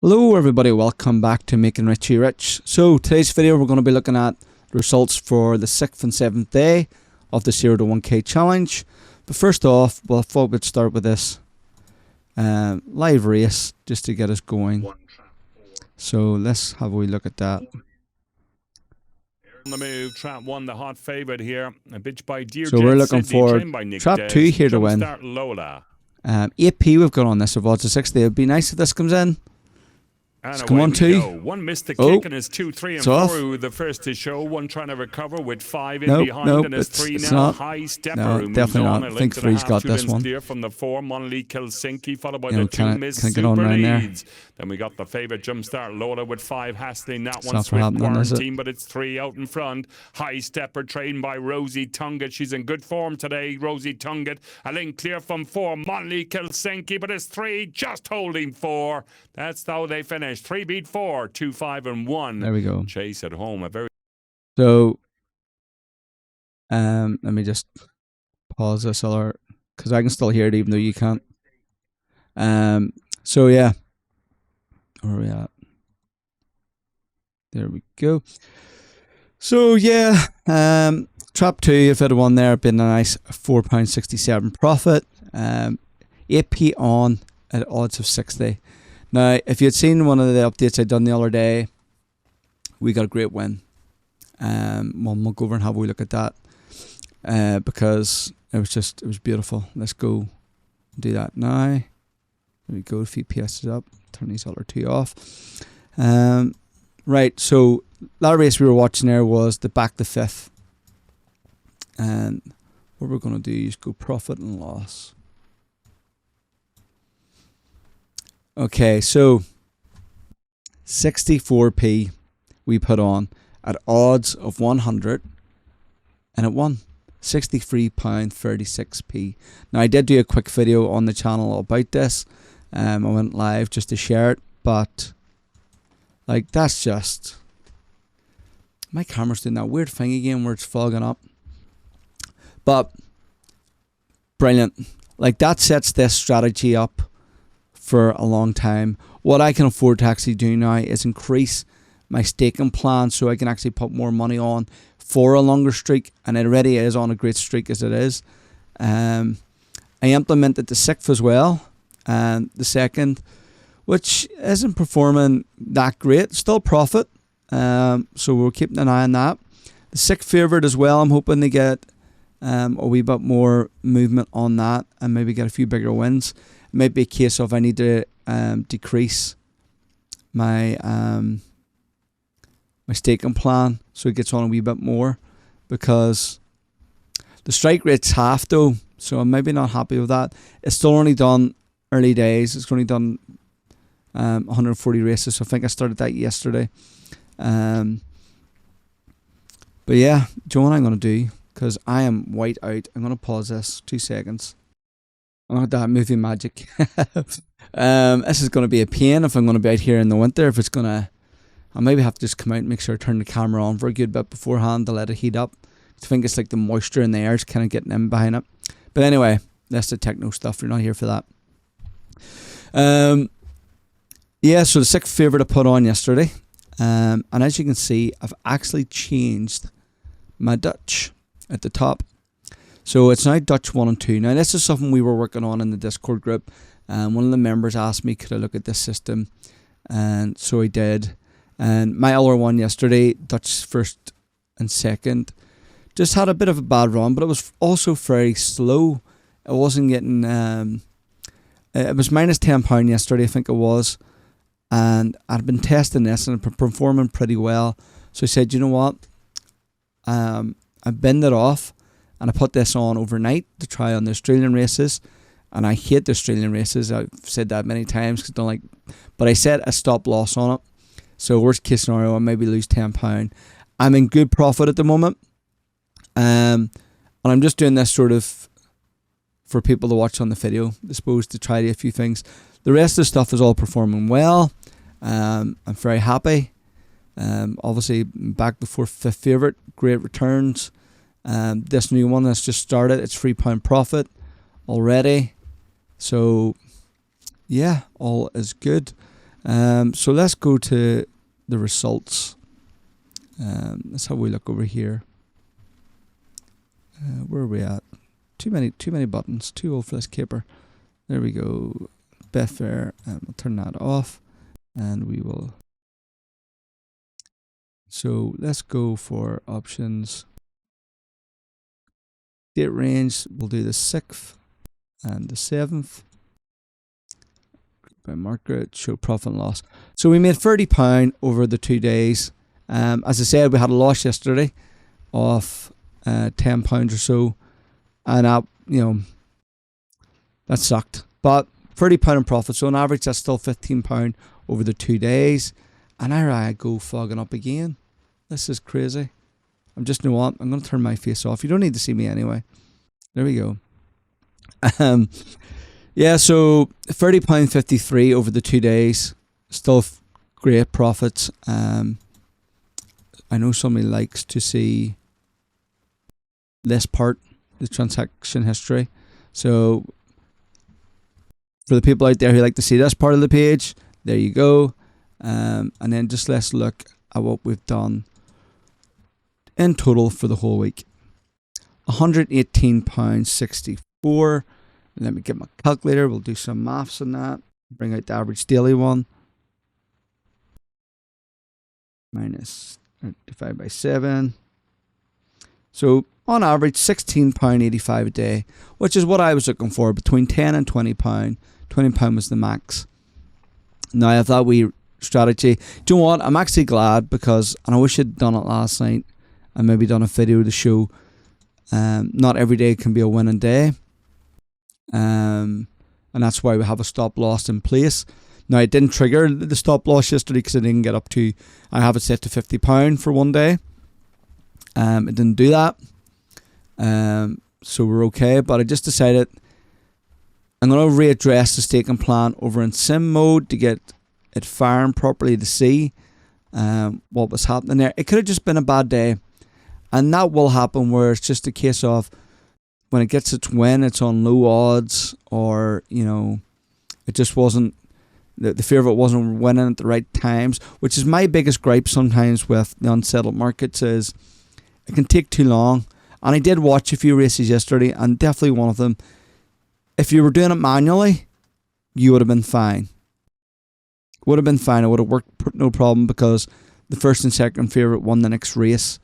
Hello everybody, welcome back to Making Richie Rich. So today's video we're going to be looking at the results for the 6th and 7th day of the 0 to 1k challenge. But first off, I thought we'd start with this live race just to get us going. So let's have a wee look at that. On the move, trap 1, the hot favourite here. A bitch by Dear So we're looking for trap 2 here to win. Lola. 8p we've got on this of odds of 60. It'd be nice if this comes in. And come on, 2. One missed the kick and it's 2, 3 and 4. The first to show, one trying to recover with 5 in behind and it's 3 now. Not. High stepper. No, definitely not. I think 3's got this one. From the 4, Monley Helsinki, followed by the 2 miss can I get on around there? Then we got the favourite Jumpstart Lola with 5 hassling. That it's one Swift Quarantine, but it's 3 out in front. High stepper trained by Rosie Tunget. She's in good form today, Rosie Tunget. A link clear from 4, Monley Helsinki, but it's 3 just holding 4. That's how they finished. 3 beat 4, 2, 5 and 1. There we go. Chase at home. A very So let me just pause this alert because I can still hear it even though you can't. So yeah, where are we at? There we go. So yeah, trap 2, if it had won there, it'd been a nice £4.67 profit. 8p on at odds of 60. Now, if you had seen one of the updates I'd done the other day, we got a great win. We'll go over and have a wee look at that because it was beautiful. Let's go do that now. There we go. A few PSs up. Turn these other 2 off. Right. So that race we were watching there was the back to 5th, and what we're going to do is go profit and loss. Okay, so 64p we put on at odds of 100 and it won £63.36p. Now I did do a quick video on the channel about this. I went live just to share it, but like that's just, my camera's doing that weird thing again where it's fogging up. But brilliant. Like that sets this strategy up for a long time. What I can afford to actually do now is increase my staking plan so I can actually put more money on for a longer streak, and it already is on a great streak as it is. I implemented the 6th as well, and the 2nd, which isn't performing that great, still profit, so we're keeping an eye on that. The 6th favourite as well, I'm hoping to get a wee bit more movement on that and maybe get a few bigger wins. It might be a case of I need to decrease my my staking plan so it gets on a wee bit more, because the strike rate's half though, so I'm maybe not happy with that. It's still only done early days. It's only done 140 races, so I think I started that yesterday. But yeah, do you know what I'm going to do? Because I am white out. I'm going to pause this 2 seconds. Oh, that movie magic. This is going to be a pain if I'm going to be out here in the winter. If it's going to, I'll maybe have to just come out and make sure I turn the camera on for a good bit beforehand to let it heat up. I think it's like the moisture in the air is kind of getting in behind it. But anyway, that's the techno stuff. You're not here for that. Yeah, so the 6th favourite I put on yesterday. And as you can see, I've actually changed my Dutch at the top. So it's now Dutch 1 and 2. Now this is something we were working on in the Discord group. One of the members asked me, could I look at this system? And so I did. And my other one yesterday, Dutch 1st and 2nd, just had a bit of a bad run, but it was also very slow. It wasn't getting, it was minus £10 yesterday, I think it was. And I'd been testing this and I'd been performing pretty well. So I said, you know what? I binned it off. And I put this on overnight to try on the Australian races. And I hate the Australian races. I've said that many times because I don't like. But I set a stop loss on it. So worst case scenario, I maybe lose £10. I'm in good profit at the moment. And I'm just doing this sort of for people to watch on the video, I suppose, to try a few things. The rest of the stuff is all performing well. I'm very happy. Obviously, back before 5th favourite, great returns. This new one that's just started, it's £3 profit already. So yeah, all is good. So let's go to the results. Let's have a look over here. Where are we at? Too many buttons. Too old for this caper. There we go. Betfair. We'll turn that off, and we will. So let's go for options. Date range. We'll do the 6th and the 7th. By market, show profit and loss. So we made £30 over the 2 days. As I said, we had a loss yesterday of £10 or so, and that sucked. But £30 in profit, so on average that's still £15 over the 2 days. And I go fogging up again. This is crazy. I'm just, you know what? I'm going to turn my face off. You don't need to see me anyway. There we go. Yeah, so £30.53 over the 2 days. Still great profits. I know somebody likes to see this part, the transaction history. So for the people out there who like to see this part of the page, there you go. And then just let's look at what we've done in total for the whole week. £118.64. Let me get my calculator. We'll do some maths on that. Bring out the average daily one. Minus divided by 7. So on average, £16.85 a day, which is what I was looking for, between £10 and £20. £20 was the max. Now I have that wee strategy. Do you know what? I'm actually glad because, and I wish I'd done it last night and maybe done a video to show not every day can be a winning day. And that's why we have a stop loss in place. Now, it didn't trigger the stop loss yesterday because I didn't get up to, I have it set to £50 for one day. It didn't do that. So we're okay. But I just decided I'm going to readdress the staking plan over in sim mode to get it firing properly to see what was happening there. It could have just been a bad day. And that will happen where it's just a case of when it gets its win, it's on low odds, or, it just wasn't, the fear of it wasn't winning at the right times, which is my biggest gripe sometimes with the unsettled markets is it can take too long. And I did watch a few races yesterday, and definitely one of them, if you were doing it manually, you would have been fine. Would have been fine. It would have worked no problem because the first and second favourite won the next race,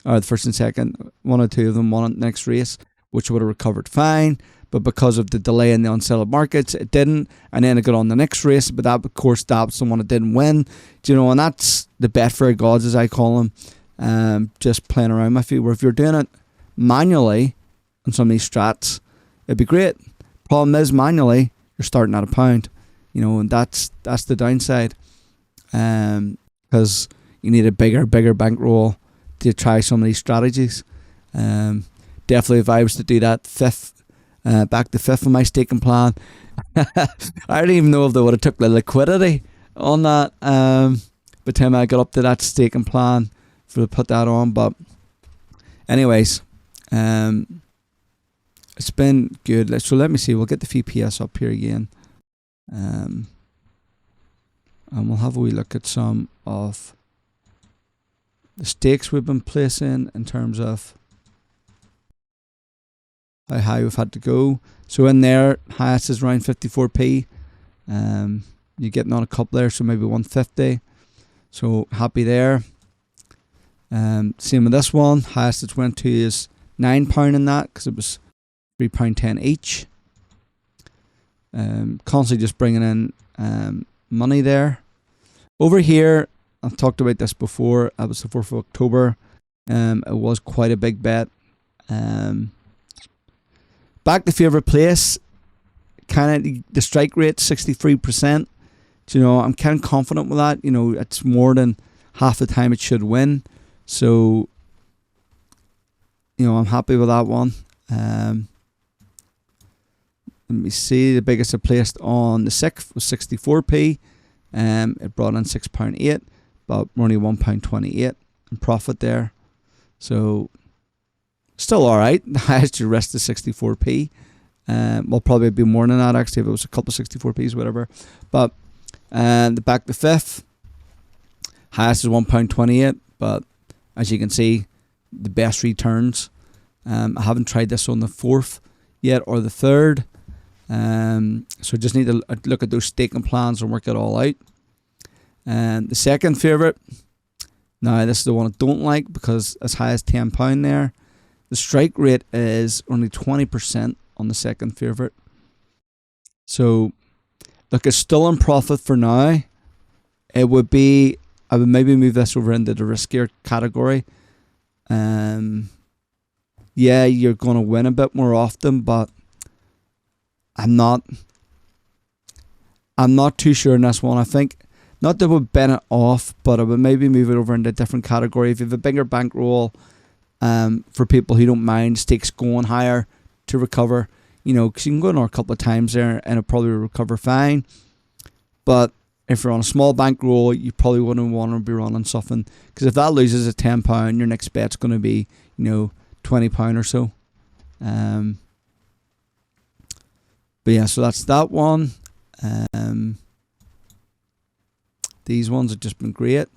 or the first and second, one or two of them won the next race, which would have recovered fine, but because of the delay in the unsettled markets, it didn't, and then it got on the next race, but that, of course, that's the one that didn't win, and that's the Betfair gods, as I call them, just playing around with you, where if you're doing it manually on some of these strats, it'd be great. Problem is, manually, you're starting at £1, and that's the downside, because you need a bigger bankroll to try some of these strategies. Definitely, if I was to do that back to fifth of my staking plan, I don't even know if they would have took the liquidity on that. By the time I got up to that staking plan for to put that on, but anyways, it's been good. So let me see. We'll get the VPS up here again, and we'll have a wee look at some of the stakes we've been placing in terms of how high we've had to go. So in there, highest is around 54p. You're getting on a couple there, so maybe 150. So happy there. Same with this one. Highest it's went to is £9 in that because it was £3.10 each. Constantly just bringing in money there. Over here, I've talked about this before. That was the 4th of October. It was quite a big bet. Back to favourite place, kind of the strike rate 63%. I'm kind of confident with that. It's more than half the time it should win. So, I'm happy with that one. Let me see. The biggest I placed on the 6th was 64p. It brought in £6.8, but we're only £1.28 in profit there. So, still alright. The highest you rest is 64p. Will probably be more than that actually if it was a couple of 64p's, whatever. But And the back the fifth, highest is £1.28, but as you can see, the best returns. I haven't tried this on the fourth yet or the third, so just need to look at those staking plans and work it all out. And the second favourite, now this is the one I don't like because as high as £10 there. The strike rate is only 20% on the second favourite. So look, it's still in profit for now. I would maybe move this over into the riskier category. Yeah, you're going to win a bit more often, but I'm not too sure in this one. I think not that would bend it off, but I would maybe move it over into a different category. If you have a bigger bankroll, for people who don't mind stakes going higher to recover, because you can go in a couple of times there and it'll probably recover fine. But if you're on a small bankroll, you probably wouldn't want to be running something, because if that loses at £10, your next bet's going to be, £20 or so. But yeah, so that's that one. These ones have just been great.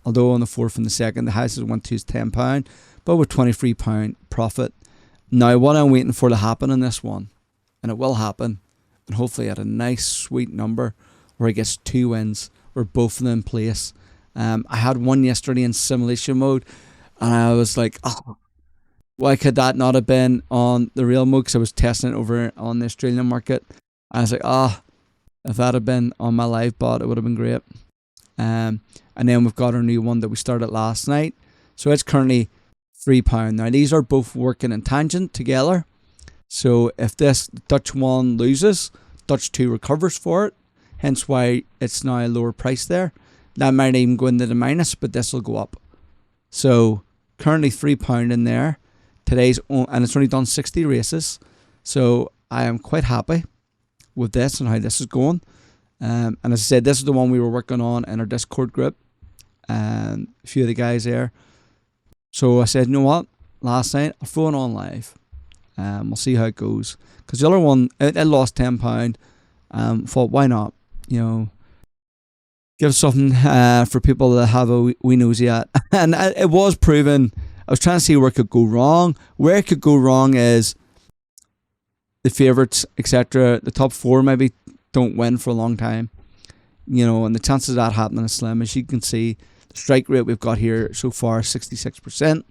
Although on the fourth and the second, the highest is £1.2 but with £23 profit. Now, what I'm waiting for to happen in this one, and it will happen, and hopefully at a nice sweet number where it gets 2 wins or both of them in place. I had one yesterday in simulation mode, and I was like, oh, why could that not have been on the real mode? Because I was testing it over on the Australian market. I was like, if that had been on my live bot, it would have been great. And then we've got our new one that we started last night. So it's currently £3. Now these are both working in tangent together. So if this Dutch one loses, Dutch 2 recovers for it. Hence why it's now a lower price there. That might even go into the minus, but this will go up. So currently £3 in there. And it's only done 60 races. So I am quite happy with this and how this is going. And as I said, this is the one we were working on in our Discord group, and a few of the guys there. So I said, you know what? Last night I'll throw it on live. We'll see how it goes. Because the other one, it lost £10. Thought, why not? Give something for people that have a wee nosy at. And it was proven. I was trying to see where it could go wrong. Where it could go wrong is the favourites, etc. The top 4 maybe don't win for a long time, and the chances of that happening is slim. As you can see, the strike rate we've got here so far is 66%.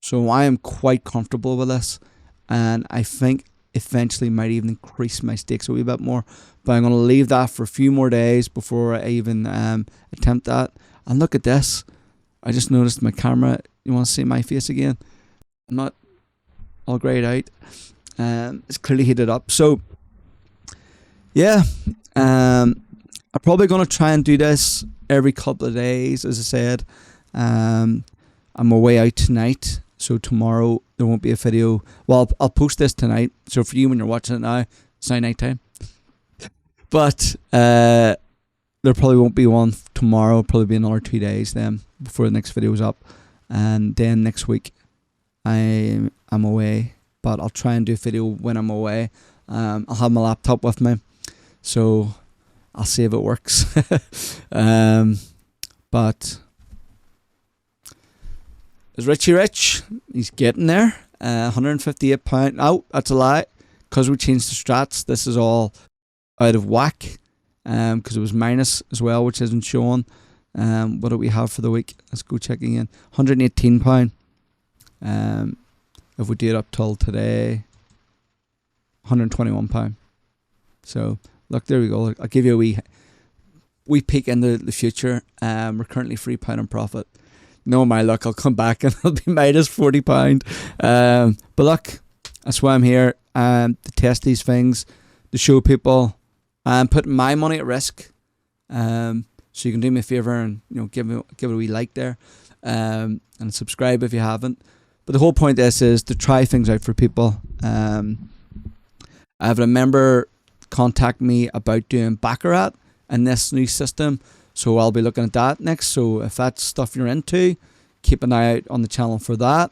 So I am quite comfortable with this, and I think eventually might even increase my stakes a wee bit more, but I'm going to leave that for a few more days before I even attempt that. And look at this. I just noticed my camera. You want to see my face again? I'm not all greyed out. It's clearly heated up. So yeah, I'm probably going to try and do this every couple of days. As I said, I'm away out tonight, so tomorrow there won't be a video. Well, I'll post this tonight, so for you when you're watching it now, it's now night time. But there probably won't be one tomorrow. It'll probably be another 2 days then before the next video is up. And then next week I'm away, but I'll try and do a video when I'm away. I'll have my laptop with me, so I'll see if it works. But is Richie Rich? He's getting there. £158. Oh, that's a lie. Because we changed the strats, this is all out of whack. Because it was minus as well, which isn't showing. What do we have for the week? Let's go check again. £118. If we do it up till today, £121. So look, there we go. I'll give you a wee peek into the future. We're currently £3 in profit. No, my luck, I'll come back and it'll be minus £40. But look, that's why I'm here, to test these things, to show people I'm putting my money at risk. So you can do me a favour and give it a wee like there, and subscribe if you haven't. But the whole point of this is to try things out for people. I have a member contact me about doing Baccarat and this new system, so I'll be looking at that next. So if that's stuff you're into, keep an eye out on the channel for that.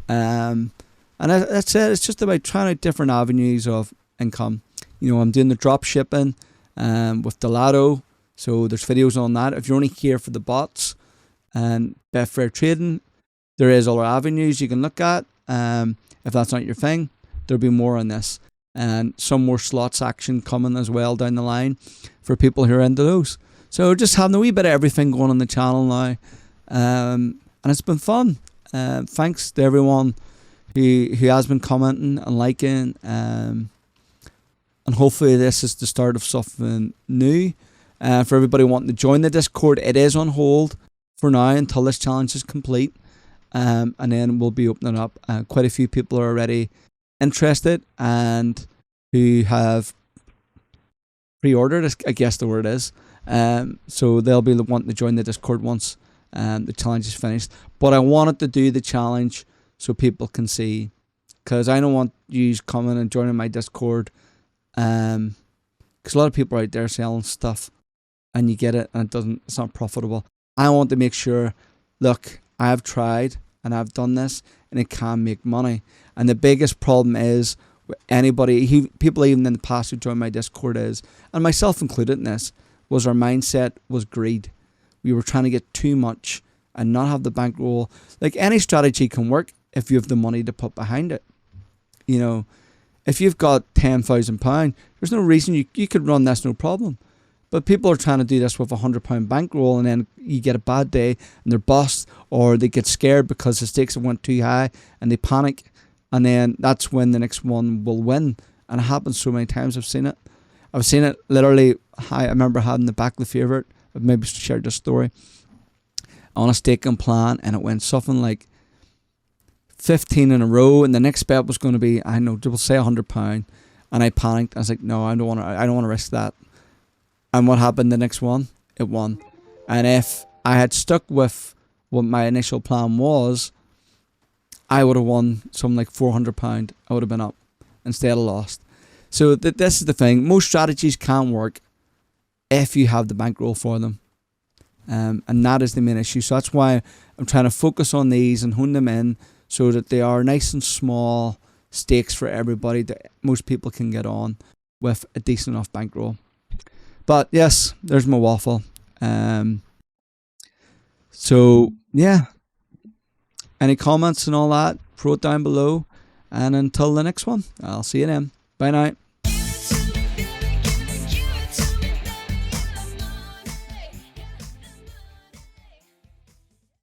And that's it. It's just about trying out different avenues of income. I'm doing the drop shipping with Delado. So there's videos on that. If you're only here for the bots and Betfair Trading, there is other avenues you can look at. If that's not your thing, there'll be more on this. And some more slots action coming as well down the line for people who are into those. So just having a wee bit of everything going on the channel now. And it's been fun. Thanks to everyone who has been commenting and liking. And hopefully this is the start of something new. For everybody wanting to join the Discord, it is on hold for now until this challenge is complete. And then we'll be opening up. Quite a few people are already interested and who have pre-ordered, I guess the word is. So they'll be wanting to join the Discord once the challenge is finished. But I wanted to do the challenge so people can see, because I don't want you coming and joining my Discord, because a lot of people are out there selling stuff and you get it and it's not profitable. I want to make sure, look, I've tried and I've done this and it can make money. And the biggest problem is people even in the past who joined my Discord and myself included in this, was our mindset was greed. We were trying to get too much and not have the bankroll. Like, any strategy can work if you have the money to put behind it. If you've got £10,000, there's no reason you could run this, no problem. But people are trying to do this with £100 bankroll, and then you get a bad day and they're bust, or they get scared because the stakes went too high and they panic, and then that's when the next one will win. And it happens so many times. I've seen it literally. I remember having the back of the favourite. I've maybe shared this story on a staking plan, and it went something like 15 in a row, and the next bet was going to be, I know, we'll say £100, and I panicked. I was like, no, I don't want to risk that. And what happened the next one? It won. And if I had stuck with what my initial plan was, I would have won something like £400. I would have been up instead of lost. So this is the thing. Most strategies can work if you have the bankroll for them. And that is the main issue. So that's why I'm trying to focus on these and hone them in so that they are nice and small stakes for everybody that most people can get on with a decent enough bankroll. But yes, there's my waffle. So yeah, any comments and all that, throw it down below. And until the next one, I'll see you then. Bye now.